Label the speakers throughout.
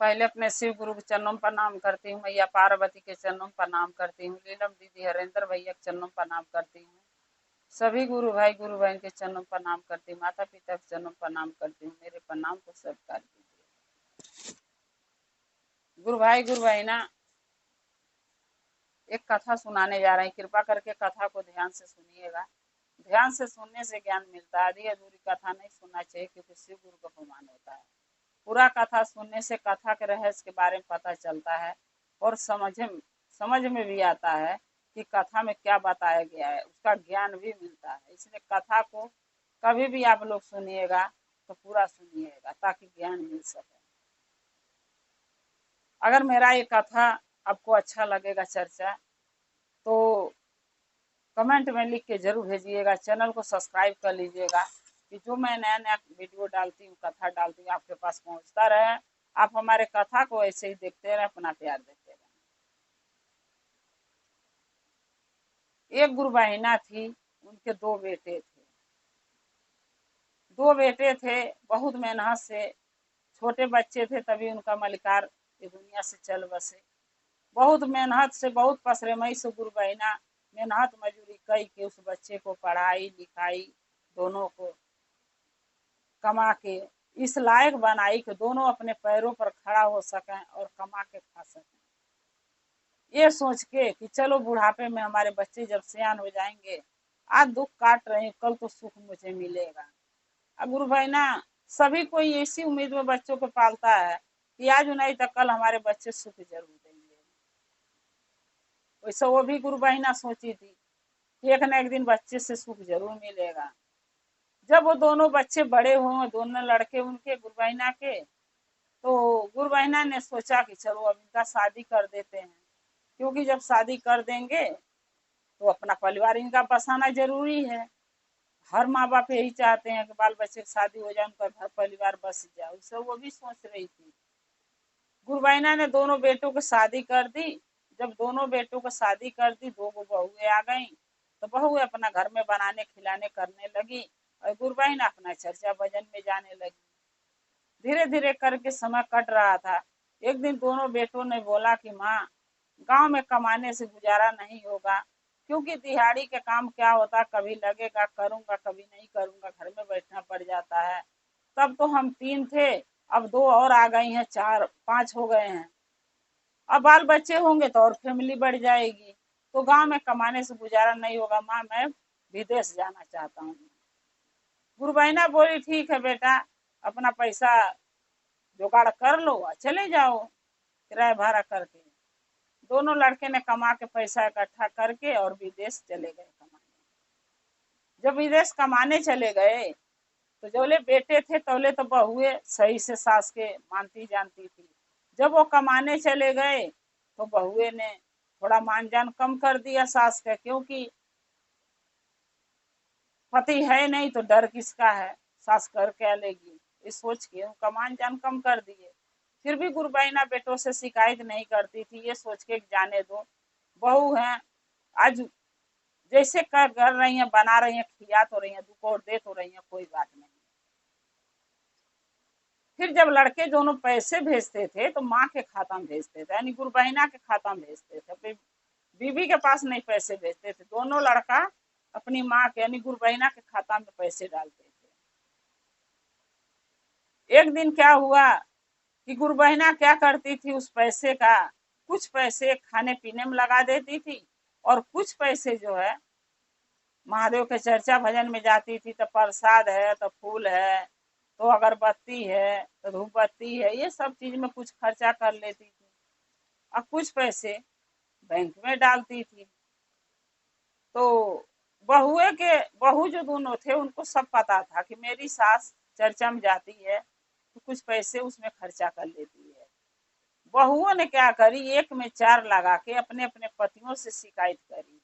Speaker 1: पहले अपने शिव गुरु के चरणों में प्रणाम करती हूँ, मैया पार्वती के चरणों में प्रणाम करती हूँ, नीलम दीदी हरेंद्र भैया के चरणों में प्रणाम करती हूँ, सभी गुरु भाई गुरु बहन के चरणों में प्रणाम करती हूँ, माता पिता के चरणों में प्रणाम करती हूँ। मेरे प्रणाम को स्वीकार कीजिए। गुरु भाई गुरु बहना, एक कथा सुनाने जा रहे हैं, कृपा करके कथा को ध्यान से सुनिएगा। ध्यान से सुनने से ज्ञान मिलता है, आधी अधूरी कथा नहीं सुनना चाहिए, क्योंकि शिव गुरु का अपमान होता है। पूरा कथा सुनने से कथा के रहस्य के बारे में पता चलता है और समझ में भी आता है कि कथा में क्या बताया गया है, उसका ज्ञान भी मिलता है। इसलिए कथा को कभी भी आप लोग सुनिएगा तो पूरा सुनिएगा, ताकि ज्ञान मिल सके। अगर मेरा ये कथा आपको अच्छा लगेगा चर्चा, तो कमेंट में लिख के जरूर भेजिएगा। चैनल को सब्सक्राइब कर लीजिएगा कि जो मैं नया नया वीडियो डालती हूँ, कथा डालती हूँ, आपके पास पहुंचता रहे। आप हमारे कथा को ऐसे ही देखते रहे, अपना प्यार देते रहे। एक गुरु बहिना थी, उनके दो बेटे थे। बहुत मेहनत से, छोटे बच्चे थे तभी उनका मलिकार ये दुनिया से चल बसे। बहुत मेहनत से, बहुत पसरेमई से गुरु बहिना मेहनत मजूरी कई के उस बच्चे को पढ़ाई लिखाई दोनों को कमा के इस लायक बनाई कि दोनों अपने पैरों पर खड़ा हो सकें और कमा के खा सकें। ये सोच के कि चलो बुढ़ापे में हमारे बच्चे जब सियान हो जाएंगे, आज दुख काट रहे हैं, कल तो सुख मुझे मिलेगा। अब गुरु भाई ना, सभी कोई ऐसी उम्मीद में बच्चों को पालता है कि आज नहीं तो कल हमारे बच्चे सुख जरूर देंगे। वैसे वो भी गुरु बहिना सोची थी कि एक न एक दिन बच्चे से सुख जरूर मिलेगा। जब वो दोनों बच्चे बड़े हुए, दोनों लड़के उनके गुरु बहिना के, तो गुरु बहिना ने सोचा कि चलो अब इनका शादी कर देते हैं, क्योंकि जब शादी कर देंगे तो अपना परिवार इनका बसाना जरूरी है। हर माँ बाप यही चाहते हैं कि बाल बच्चे की शादी हो जाए, उनका घर परिवार बस जाए। उससे वो भी सोच रही थी। गुरु बहिना ने दोनों बेटों को शादी कर दी। जब दोनों बेटों को शादी कर दी, दो बहुएं आ गई, तो बहुएं अपना घर में बनाने खिलाने करने लगी और गुरु बहिना अपना चर्चा भजन में जाने लगी। धीरे धीरे करके समय कट रहा था। एक दिन दोनों बेटों ने बोला कि माँ, गांव में कमाने से गुजारा नहीं होगा, क्योंकि दिहाड़ी के काम क्या होता, कभी लगेगा करूंगा, कभी नहीं करूंगा, घर में बैठना पड़ जाता है। तब तो हम 3 थे, अब 2 और आ गई हैं, 4 5 हो गए हैं। अब बाल बच्चे होंगे तो और फैमिली बढ़ जाएगी, तो गांव में कमाने से गुजारा नहीं होगा माँ, मैं विदेश जाना चाहता हूँ। गुरु बहिना बोली ठीक है बेटा, अपना पैसा जुगाड़ कर लो और चले जाओ किराया भाड़ा करके। दोनों लड़के ने कमा के पैसा इकट्ठा करके और विदेश चले गए कमाने। जब विदेश कमाने चले गए तो जोले बेटे थे तोले तो बहुए सही से सास के मानती जानती थी। जब वो कमाने चले गए तो बहुए ने थोड़ा मान जान कम कर दिया सास का, क्योंकि पति है नहीं तो डर किसका है, सास कर क्या लेगी, इस सोच के उनका मान जान कम कर दिए। फिर भी गुरबाइना बेटों से शिकायत नहीं करती थी, ये सोच के जाने दो, बहू है, आज जैसे कर रही हैं, बना रही हैं, खिया तो रही हैं, दुख और दे तो रही हैं, कोई बात नहीं। फिर जब लड़के दोनों पैसे भेजते थे तो माँ के खाता में भेजते थे, यानी गुरबहिना के खाता में भेजते थे, फिर बीवी के पास नहीं पैसे भेजते थे। दोनों लड़का अपनी माँ के यानी गुरबहिना के खाता में पैसे डालते थे। एक दिन क्या हुआ कि गुरबहिना क्या करती थी, उस पैसे का कुछ पैसे खाने पीने में लगा देती थी और कुछ पैसे जो है महादेव के चर्चा भजन में जाती थी। तो प्रसाद है तो फूल है तो अगरबत्ती है तो धूपबत्ती है, ये सब चीज में कुछ खर्चा कर लेती थी और कुछ पैसे बैंक में डालती थी। तो बहू जो दोनों थे उनको सब पता था कि मेरी सास चर्चा में जाती है तो कुछ पैसे उसमें खर्चा कर लेती है। बहुओं ने क्या करी, एक में 4 लगा के अपने अपने पतियों से शिकायत करी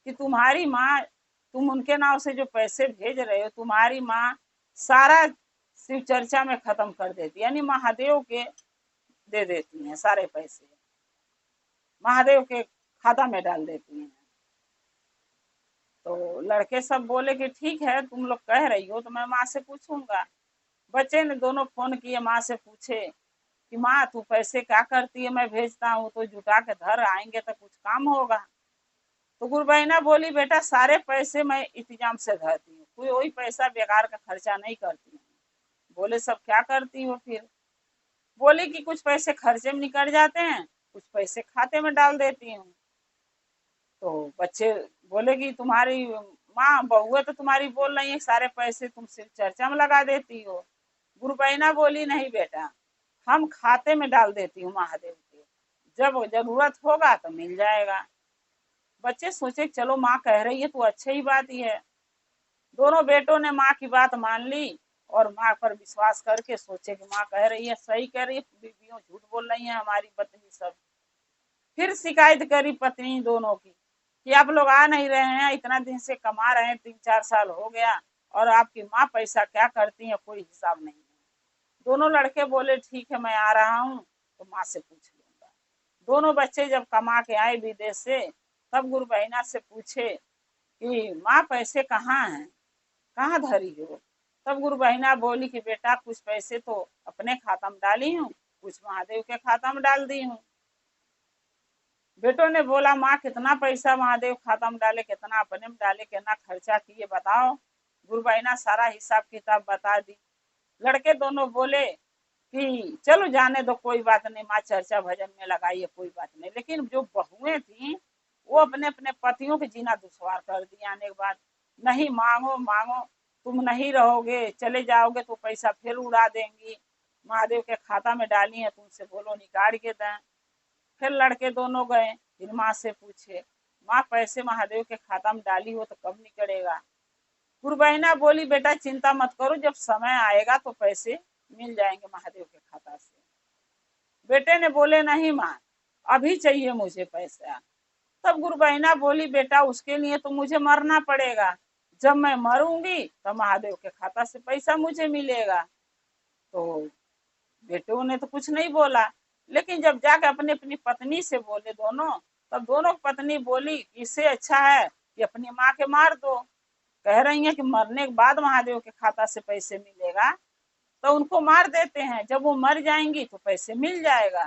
Speaker 1: कि तुम्हारी माँ, तुम उनके नाम से जो पैसे भेज रहे हो, तुम्हारी माँ सारा शिव चर्चा में खत्म कर देती, यानी महादेव के दे देती हैं, सारे पैसे महादेव के खाता में डाल देती हैं। तो लड़के सब बोले कि ठीक है, तुम लोग कह रही हो तो मैं माँ से पूछूंगा। बच्चे ने दोनों फोन किए, माँ से पूछे कि माँ तू पैसे क्या करती है, मैं भेजता हूँ तो जुटा के धर, आएंगे तो कुछ काम होगा। तो गुरबहिना बोली बेटा सारे पैसे मैं इंतजाम से धरती हूँ, कोई वही पैसा बेकार का खर्चा नहीं करती हूँ। बोले सब क्या करती हो फिर? बोली कि कुछ पैसे खर्चे में निकल जाते हैं, कुछ पैसे खाते में डाल देती हूँ। तो बच्चे बोले कि तुम्हारी माँ बहुआ तो तुम्हारी बोल रही है सारे पैसे तुम सिर्फ चर्चा में लगा देती हो। गुरबहिना बोली नहीं बेटा, हम खाते में डाल देती हूँ महादेव के, जब जरूरत होगा तो मिल जाएगा। बच्चे सोचे चलो माँ कह रही है तो अच्छी ही बात ही है। दोनों बेटों ने माँ की बात मान ली और माँ पर विश्वास करके सोचे कि माँ कह रही है सही कह रही है, बीवियों झूठ बोल रही है हमारी पत्नी सब। फिर शिकायत करी पत्नी दोनों की कि आप लोग आ नहीं रहे हैं, इतना दिन से कमा रहे हैं, 3-4 साल हो गया, और आपकी माँ पैसा क्या करती है कोई हिसाब नहीं है। दोनों लड़के बोले ठीक है मैं आ रहा हूँ तो माँ से पूछ लूंगा। दोनों बच्चे जब कमा के आए विदेश से, तब गुरबहिना से पूछे कि माँ पैसे कहाँ हैं, कहाँ धरी हो? तब गुरबहिना बोली कि बेटा कुछ पैसे तो अपने खाता में डाली हूँ, कुछ महादेव के खाता में डाल दी हूँ। बेटों ने बोला माँ कितना पैसा महादेव खाता में डाले, कितना अपने में डाले, कितना खर्चा किए बताओ। गुरबहिना सारा हिसाब किताब बता दी। लड़के दोनों बोले कि चलो जाने दो कोई बात नहीं माँ, चर्चा भजन में लगाइए कोई बात नहीं। लेकिन जो बहुएं थी वो अपने अपने पतियों के जीना दुश्वार कर दिए। आने के बाद नहीं मांगो मांगो, तुम नहीं रहोगे, चले जाओगे तो पैसा फिर उड़ा देंगी, महादेव के खाता में डाली है तुमसे बोलो निकाल के दें। फिर लड़के दोनों गए, फिर माँ से पूछे माँ पैसे महादेव के खाता में डाली हो तो कब निकलेगा? गुरबहिना बोली बेटा चिंता मत करो, जब समय आएगा तो पैसे मिल जाएंगे महादेव के खाता से। बेटे ने बोले नहीं माँ अभी चाहिए मुझे पैसा। तब गुरबहिना बोली बेटा उसके लिए तो मुझे मरना पड़ेगा, जब मैं मरूंगी तो महादेव के खाता से पैसा मुझे मिलेगा। तो बेटों ने तो कुछ नहीं बोला, लेकिन जब जाकर अपनी अपनी पत्नी से बोले दोनों, तब दोनों पत्नी बोली इससे अच्छा है कि अपनी माँ के मार दो। कह रही है कि मरने के बाद महादेव के खाता से पैसे मिलेगा, तो उनको मार देते हैं, जब वो मर जाएंगी तो पैसे मिल जाएगा।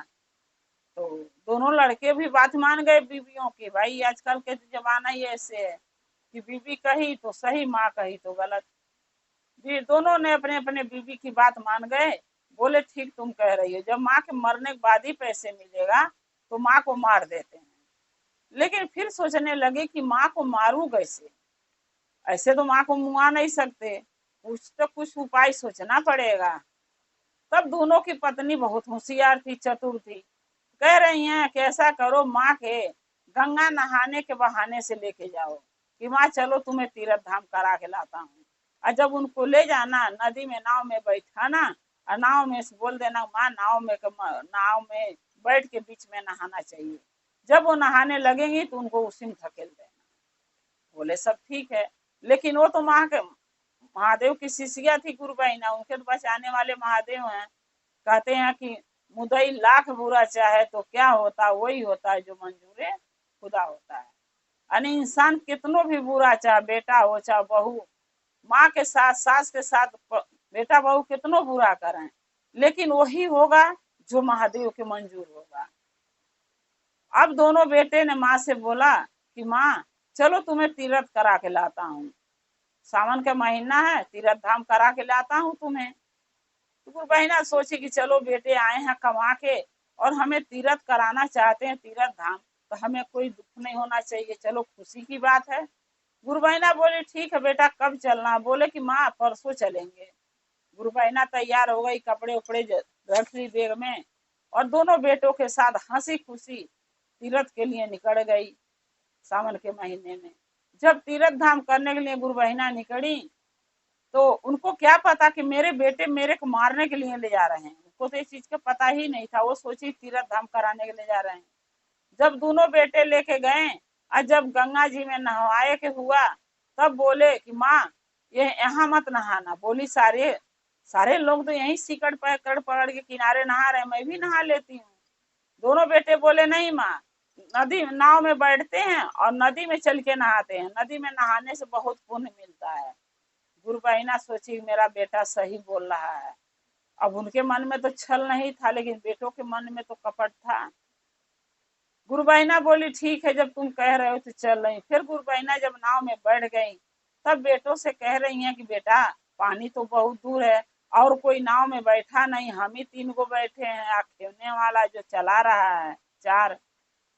Speaker 1: तो दोनों लड़के भी बात मान गए बीवियों की। भाई आजकल के जमाना ही ऐसे है कि बीवी कही तो सही, माँ कही तो गलत। दोनों ने अपने अपने बीवी की बात मान गए। बोले ठीक तुम कह रही हो, जब माँ के मरने के बाद ही पैसे मिलेगा तो माँ को मार देते हैं। लेकिन फिर सोचने लगे कि माँ को मारू कैसे, ऐसे तो माँ को मुआ नहीं सकते, कुछ तो कुछ उपाय सोचना पड़ेगा। तब दोनों की पत्नी बहुत होशियार थी, चतुर थी। कह रही हैं कि ऐसा करो माँ के गंगा नहाने के बहाने से लेके जाओ कि माँ चलो तुम्हें तीर्थ धाम करा के लाता हूँ। और जब उनको ले जाना नदी में नाव में बैठाना और नाव में से बोल देना माँ नाव में बैठ के बीच में नहाना चाहिए। जब वो नहाने लगेंगी तो उनको उसी में धकेल देना। बोले सब ठीक है, लेकिन वो तो माँ के महादेव की शिष्या थी गुरबहिना, उनके तो बचाने वाले महादेव हैं। कहते हैं कि मुदई लाख बुरा चाहे तो क्या होता, वही होता है जो मंजूरे खुदा होता है। यानी इंसान कितनों भी बुरा, चाहे बेटा हो चाहे बहू, माँ के साथ सास के साथ बेटा बहू कितनों बुरा करें, लेकिन वही होगा जो महादेव के मंजूर होगा। अब दोनों बेटे ने माँ से बोला कि माँ चलो तुम्हें तीर्थ करा के लाता हूँ, सावन का महीना है, तीर्थ धाम करा के लाता हूँ तुम्हें। तो गुरबहिना सोची कि चलो बेटे आए हैं कमा के और हमें तीर्थ कराना चाहते हैं तीर्थ धाम, तो हमें कोई दुख नहीं होना चाहिए, चलो खुशी की बात है। गुरबहिना बोली ठीक है बेटा कब चलना? बोले कि माँ परसों चलेंगे। गुरबहिना तैयार हो गई, कपड़े उपड़े रख ली बैग में और दोनों बेटों के साथ हंसी खुशी तीर्थ के लिए निकल गई। सावन के महीने में जब तीर्थ धाम करने के लिए गुरबहिना निकली, तो उनको क्या पता कि मेरे बेटे मेरे को मारने के लिए ले जा रहे हैं। उनको तो इस चीज का पता ही नहीं था, वो सोची तीर्थ धाम कराने के लिए जा रहे हैं। जब दोनों बेटे लेके गए और जब गंगा जी में नहवाए के हुआ, तब बोले कि माँ ये यहाँ मत नहाना। बोली सारे सारे लोग तो यहीं सिकड़ पकड़ पकड़ के किनारे नहा रहे, मैं भी नहा लेती हूँ। दोनों बेटे बोले नहीं माँ, नदी नाव में बैठते हैं और नदी में चल के नहाते हैं, नदी में नहाने से बहुत पुण्य मिलता है। गुरबहिना सोची मेरा बेटा सही बोल रहा है। अब उनके मन में तो छल नहीं था, लेकिन बेटों के मन में तो कपट था। गुरु बहिना बोली ठीक है, जब तुम कह रहे हो तो चल रही। फिर गुरु बहिना जब नाव में बैठ गई, तब बेटों से कह रही हैं कि बेटा पानी तो बहुत दूर है और कोई नाव में बैठा नहीं, हम ही 3 को बैठे हैं, आ खेवने वाला जो चला रहा है 4।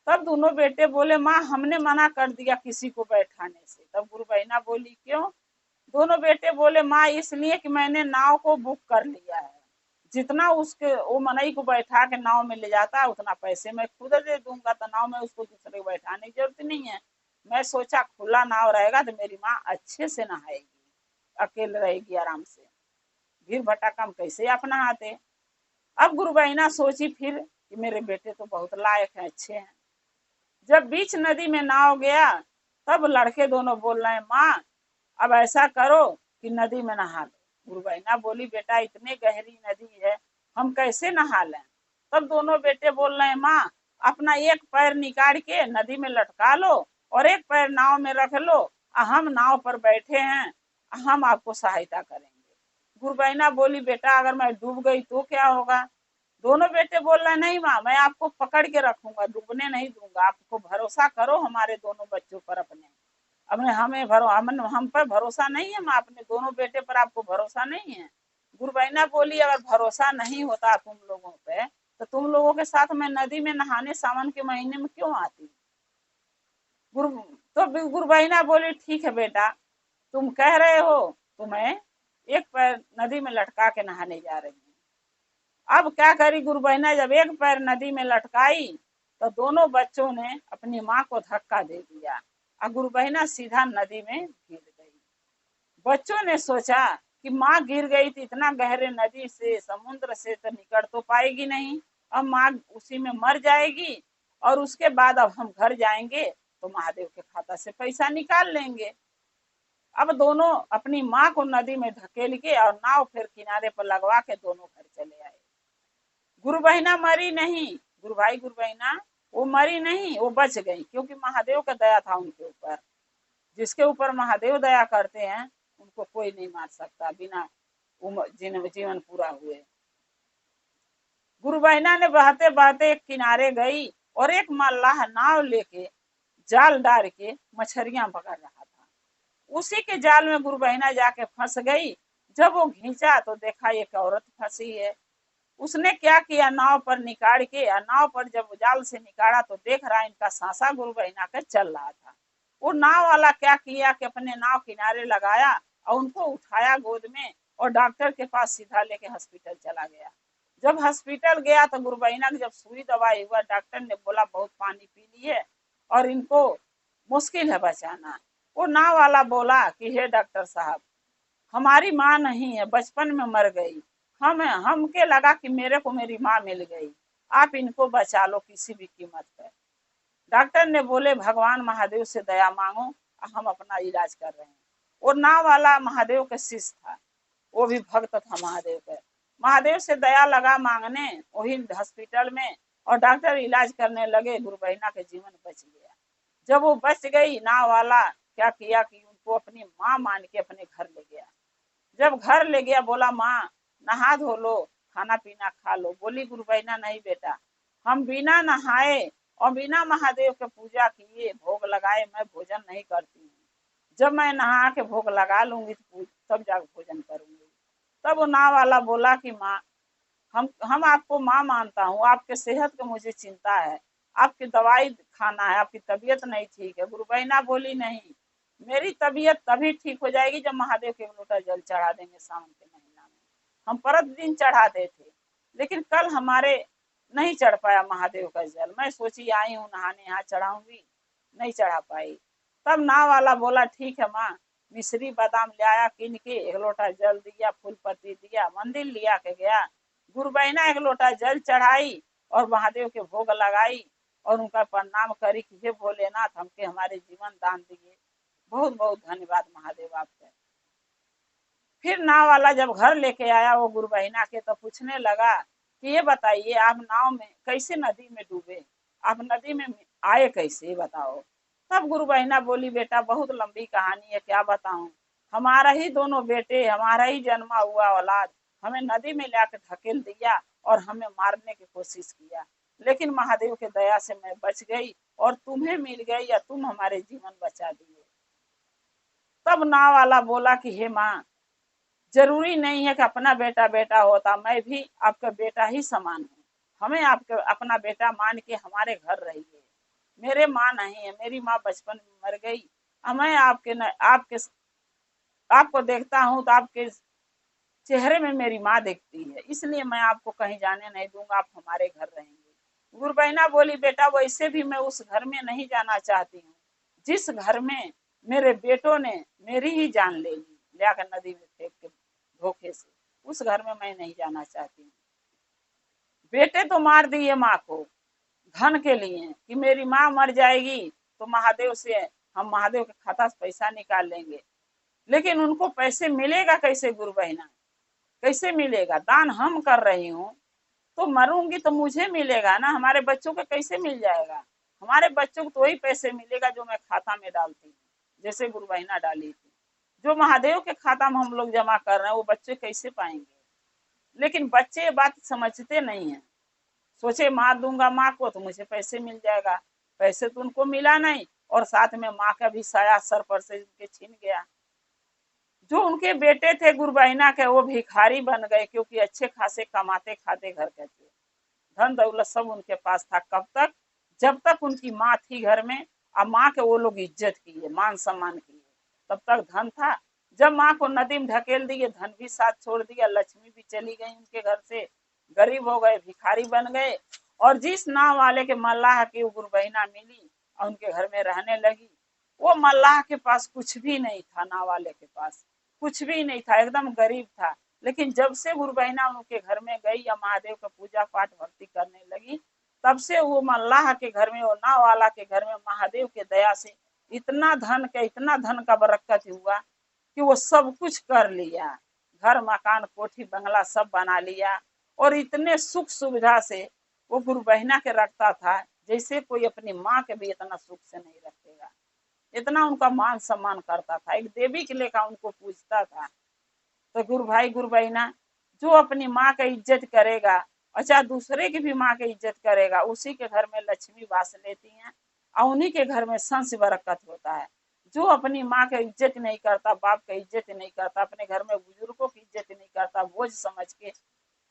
Speaker 1: तब दोनों बेटे बोले माँ हमने मना कर दिया किसी को बैठाने से। तब गुरु बहिना बोली क्यों? दोनों बेटे बोले माँ इसलिए कि मैंने नाव को बुक कर लिया है, जितना उसके वो मनई को बैठा के नाव में ले जाता है उतना पैसे मैं खुद दे दूंगा, तो नाव में उसको दूसरे को बैठाने की जरूरत नहीं है। मैं सोचा खुला नाव रहेगा तो मेरी माँ अच्छे से नहाएगी, अकेले रहेगी आराम से, भीड़ भटका हम कैसे अपना आते। अब गुरु बहिना सोची फिर कि मेरे बेटे तो बहुत लायक हैं, अच्छे हैं। जब बीच नदी में नाव गया, तब लड़के दोनों बोल रहे हैं माँ अब ऐसा करो कि नदी में नहा लो। गुरु बहिना बोली बेटा इतने गहरी नदी है, हम कैसे नहा लें? तब दोनों बेटे बोल रहे हैं माँ अपना एक पैर निकाल के नदी में लटका लो और एक पैर नाव में रख लो, हम नाव पर बैठे हैं, हम आपको सहायता करेंगे। गुरु बहिना बोली बेटा अगर मैं डूब गई तो क्या होगा? दोनों बेटे बोल रहे नहीं माँ मैं आपको पकड़ के रखूंगा, डूबने नहीं दूंगा, आपको भरोसा करो हमारे दोनों बच्चों पर, अपने अपने हम पर भरोसा नहीं है माँ, अपने दोनों बेटे पर आपको भरोसा नहीं है? गुरु बहिना बोली अगर भरोसा नहीं होता तुम लोगों पे तो तुम लोगों के साथ मैं नदी में नहाने सावन के महीने में क्यों आती? गुरु तो गुरु बहिना बोली ठीक है बेटा, तुम कह रहे हो तो मैं एक पैर नदी में लटका के नहाने जा रही हूँ। अब क्या करी गुरु बहिना, जब एक पैर नदी में लटकाई तो दोनों बच्चों ने अपनी माँ को धक्का दे दिया और गुरु बहिना सीधा नदी में गिर गई। बच्चों ने सोचा कि माँ गिर गई तो इतना गहरे नदी से समुद्र से तो निकल तो पाएगी नहीं, अब माँ उसी में मर जाएगी और उसके बाद अब हम घर जाएंगे तो महादेव के खाता से पैसा निकाल लेंगे। अब दोनों अपनी माँ को नदी में धकेल के और नाव फिर किनारे पर लगवा के दोनों घर चले आए। गुरु बहिना मरी नहीं, गुरु बहिना वो मरी नहीं, वो बच गई, क्योंकि महादेव का दया था उनके ऊपर। जिसके ऊपर महादेव दया करते हैं उनको कोई नहीं मार सकता बिना जीवन पूरा हुए। गुरु बहिना ने बहते बहते एक किनारे गई और एक मल्लाह नाव लेके जाल डाल के मछलियां पकड़ रहा था। उसी के जाल में गुरु बहिना जाके फंस गई। जब वो खींचा तो देखा एक औरत फंसी है। उसने क्या किया, नाव पर निकाल के, नाव पर जब जाल से निकाला तो देख रहा इनका सांसा गुरु बहिना का चल रहा था। वो नाव वाला क्या किया कि अपने नाव किनारे लगाया और उनको उठाया गोद में और डॉक्टर के पास सीधा लेके हॉस्पिटल चला गया। जब हॉस्पिटल गया तो गुरु बहिना की जब सुई दवाई हुआ, डॉक्टर ने बोला बहुत पानी पी लिए और इनको मुश्किल है बचाना। वो नाव वाला बोला कि हे डॉक्टर साहब हमारी माँ नहीं है, बचपन में मर गई, हमके लगा कि मेरे को मेरी माँ मिल गई, आप इनको बचा लो किसी भी कीमत पर। डॉक्टर ने बोले भगवान महादेव से दया मांगो, हम अपना इलाज कर रहे हैं। वो नाव वाला महादेव का शिष्य था, वो भी भक्त था महादेव का। महादेव से दया लगा मांगने वही हॉस्पिटल में और डॉक्टर इलाज करने लगे, गुरु बहिना का जीवन बच गया। जब वो बच गई, नाव वाला क्या किया कि उनको अपनी माँ मान के अपने घर ले गया। जब घर ले गया बोला माँ नहा धो लो, खाना पीना खा लो। बोली गुरु बहिना नहीं बेटा, हम बिना नहाए और बिना महादेव के पूजा किए भोग लगाए मैं भोजन नहीं करती हूँ। जब मैं नहा के भोग लगा लूंगी तो तब जाकर भोजन करूंगी। तब वो नाव वाला बोला कि माँ हम आपको माँ मानता हूँ, आपके सेहत की मुझे चिंता है, आपकी दवाई खाना है, आपकी तबीयत नहीं ठीक है। गुरु बहिना बोली नहीं, मेरी तबीयत तभी ठीक हो जाएगी जब महादेव के लोटा जल चढ़ा देंगे सावन के महीना में। हम प्रतिदिन चढ़ाते थे, लेकिन कल हमारे नहीं चढ़ पाया महादेव का जल। मैं सोची आई हूँ नहाने, यहाँ चढ़ाऊंगी, नहीं चढ़ा पाई। तब नाव वाला बोला ठीक है माँ, मिश्री बादाम ले आया किन के, एक लोटा जल दिया, फूल पत्ती दिया, मंदिर लिया के गया। गुरु बहिना एक लोटा जल चढ़ाई और महादेव के भोग लगाई और उनका प्रणाम करी कि हे भोलेनाथ हमके हमारे जीवन दान दिए, बहुत बहुत धन्यवाद महादेव आपका। फिर नाव वाला जब घर लेके आया वो गुरु बहिना के, तो पूछने लगा कि ये बताइए आप नाव में कैसे नदी में डूबे, आप नदी में आए कैसे, बताओ। तब गुरु बहिना बोली बेटा बहुत लंबी कहानी है, क्या बताऊं, हमारा ही दोनों बेटे, हमारा ही जन्मा हुआ औलाद हमें नदी में लाकर ढकेल दिया और हमें मारने की कोशिश किया, लेकिन महादेव के दया से मैं बच गई और तुम्हें मिल गई या तुम हमारे जीवन बचा दिए। तब नाव वाला बोला कि हे माँ, जरूरी नहीं है कि अपना बेटा बेटा होता, मैं भी आपका बेटा ही समान हूँ, हमें आपके अपना बेटा मान के हमारे घर रहिए। मेरे माँ नहीं है, मेरी माँ बचपन में मर गई, मैं आपको देखता हूँ तो आपके चेहरे में मेरी माँ दिखती है, इसलिए मैं आपको कहीं जाने नहीं दूंगा, आप हमारे घर रहेंगे। गुरबैना बोली, बेटा वैसे भी मैं उस घर में नहीं जाना चाहती हूँ जिस घर में मेरे बेटों ने मेरी ही जान ले ली, लाकर नदी में फेंक के धोखे से, उस घर में मैं नहीं जाना चाहती हूँ। बेटे तो मार दिए माँ को धन के लिए कि मेरी माँ मर जाएगी तो महादेव से हम महादेव के खाता से पैसा निकाल लेंगे, लेकिन उनको पैसे मिलेगा कैसे गुरु बहना, कैसे मिलेगा? दान हम कर रही हूँ तो मरूंगी तो मुझे मिलेगा ना, हमारे बच्चों को कैसे मिल जाएगा? हमारे बच्चों को तो वही पैसे मिलेगा जो मैं खाता में डालती हूँ, जैसे गुरु बहना डाली थी। जो महादेव के खाता में हम लोग जमा कर रहे हैं वो बच्चे कैसे पाएंगे? लेकिन बच्चे ये बात समझते नहीं है, सोचे मार दूंगा माँ को तो मुझे पैसे मिल जाएगा, पैसे तो उनको मिला नहीं और साथ में माँ का भी साया सर पर से उनके छीन गया। जो उनके बेटे थे गुरबैना के वो भिखारी बन गए, क्योंकि अच्छे खासे कमाते खाते घर के थे, धन दौलत सब उनके पास था। कब तक? जब तक उनकी माँ थी घर में और माँ के वो लोग इज्जत किए, मान सम्मान किए, तब तक धन था। जब माँ को नदी में ढकेल दिए, धन भी साथ छोड़ दिया, लक्ष्मी भी चली गई उनके घर से, गरीब हो गए, भिखारी बन गए। और जिस नाव वाले के मल्लाह की गुरबैना मिली और उनके घर में रहने लगी, वो मल्लाह के पास कुछ भी नहीं था, नाव वाले के पास कुछ भी नहीं था, एकदम गरीब था। लेकिन जब से गुरबैना उनके घर में गई या महादेव का पूजा पाठ भक्ति करने लगी, तब से वो मल्लाह के घर में, वो नाव वाला के घर में महादेव के दया से इतना धन का बरकत हुआ कि वो सब कुछ कर लिया, घर मकान कोठी बंगला सब बना लिया। और इतने सुख सुविधा से वो गुरु बहना के रखता था जैसे कोई अपनी माँ के भी इतना सुख से नहीं रखेगा, इतना उनका मान सम्मान करता था, एक देवी के लेकर उनको पूछता था। तो गुरु भाई गुरु बहना, जो अपनी माँ का इज्जत करेगा, अच्छा दूसरे की भी माँ की इज्जत करेगा, उसी के घर में लक्ष्मी वास लेती हैं और उन्हीं के घर में संस बरकत होता है। जो अपनी माँ की इज्जत नहीं करता, बाप की इज्जत नहीं करता, अपने घर में बुजुर्गों की इज्जत नहीं करता, बोझ समझ के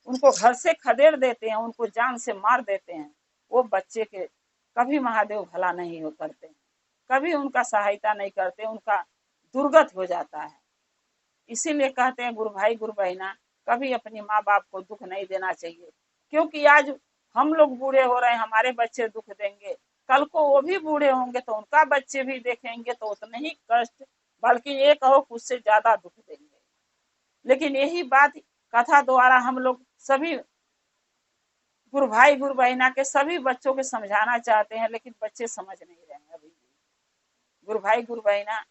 Speaker 1: उनको घर से खदेड़ देते हैं, उनको जान से मार देते हैं, वो बच्चे के कभी महादेव भला नहीं हो करते हैं, कभी उनका सहायता नहीं करते, उनका दुर्गत हो जाता है। इसीलिए कहते हैं गुरु भाई गुरु बहना, कभी अपनी माँ बाप को दुख नहीं देना चाहिए, क्योंकि आज हम लोग बूढ़े हो रहे हैं, हमारे बच्चे दुख देंगे, कल को वो भी बूढ़े होंगे तो उनका बच्चे भी देखेंगे तो उतने ही कष्ट, बल्कि ये कहो उससे ज्यादा दुख देंगे। लेकिन यही बात कथा द्वारा हम लोग सभी गुरु भाई गुरु बहना के सभी बच्चों के समझाना चाहते हैं, लेकिन बच्चे समझ नहीं रहे हैं अभी भी। गुरु भाई गुरु बहना,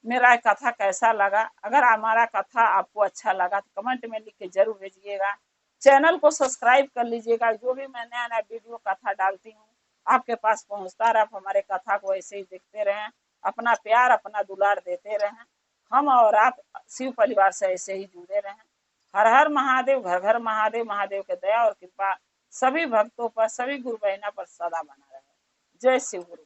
Speaker 1: मेरा कथा कैसा लगा? अगर हमारा कथा आपको अच्छा लगा तो कमेंट में लिख के जरूर भेजिएगा, चैनल को सब्सक्राइब कर लीजिएगा, जो भी मैं नया नया वीडियो कथा डालती हूँ आपके पास पहुंचता रहे, आप हमारे कथा को ऐसे ही देखते रहें, अपना प्यार अपना दुलार देते रहें, हम और आप शिव परिवार से ऐसे ही जुड़े रहें। हर हर महादेव, घर घर महादेव, महादेव के दया और कृपा सभी भक्तों पर, सभी गुरु बहना पर सदा बना रहे। जय शिव गुरु।